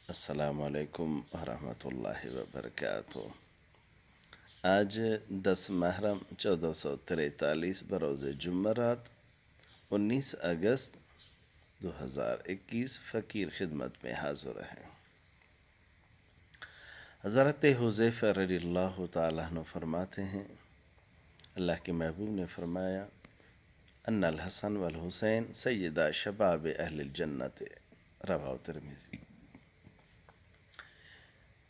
السلام علیکم ورحمۃ اللہ وبرکاتہ۔ آج 10 محرم 1443 بروز جمعرات 19 اگست 2021 فقیر خدمت میں حاضر ہیں۔ حضرت حذیفہ رضی اللہ تعالیٰ عنہ فرماتے ہیں، اللہ کے محبوب نے فرمایا، ان الحسن والحسین سیدہ شباب اہل الجنت، رواه ترمذی۔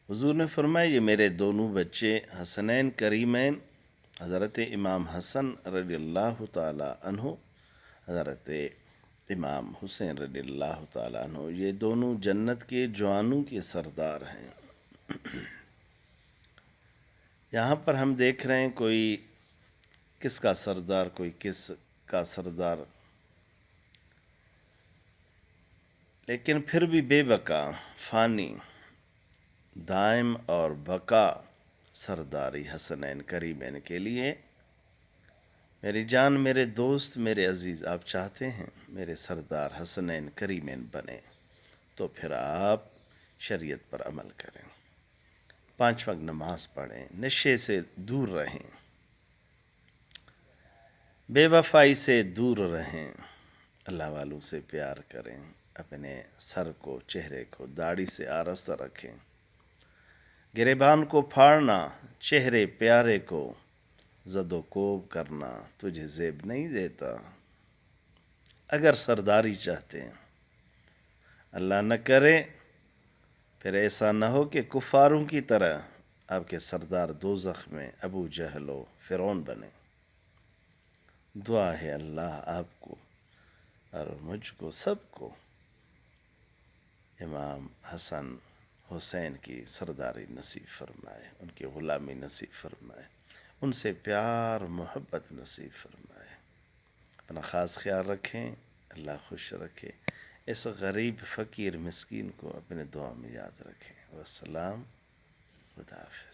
حضور نے فرمایا، یہ میرے دونوں بچے حسنین کریمین، حضرت امام حسن رضی اللہ تعالیٰ عنہ، حضرت امام حسین رضی اللہ تعالیٰ عنہ، یہ دونوں جنت کے جوانوں کے سردار ہیں۔ یہاں پر ہم دیکھ رہے ہیں کوئی کس کا سردار، کوئی کس کا سردار، لیکن پھر بھی بے بقا، فانی، دائم اور بقا سرداری حسنین کریمین کے لیے۔ میری جان، میرے دوست، میرے عزیز، آپ چاہتے ہیں میرے سردار حسنین کریمین بنے تو پھر آپ شریعت پر عمل کریں، 5 وقت نماز پڑھیں، نشے سے دور رہیں، بے وفائی سے دور رہیں، اللہ والوں سے پیار کریں، اپنے سر کو، چہرے کو داڑھی سے آراستہ رکھیں، گریبان کو پھاڑنا، چہرے پیارے کو زد و کوب کرنا تجھے زیب نہیں دیتا۔ اگر سرداری چاہتے ہیں، اللہ نہ کرے پھر ایسا نہ ہو کہ کفاروں کی طرح آپ کے سردار دوزخ میں ابو جہل و فرعون بنے۔ دعا ہے اللہ آپ کو اور مجھ کو، سب کو امام حسن حسین کی سرداری نصیب فرمائے، ان کی غلامی نصیب فرمائے، ان سے پیار محبت نصیب فرمائے۔ اپنا خاص خیال رکھیں، اللہ خوش رکھے۔ اس غریب فقیر مسکین کو اپنے دعا میں یاد رکھیں۔ والسلام، خدا حافظ۔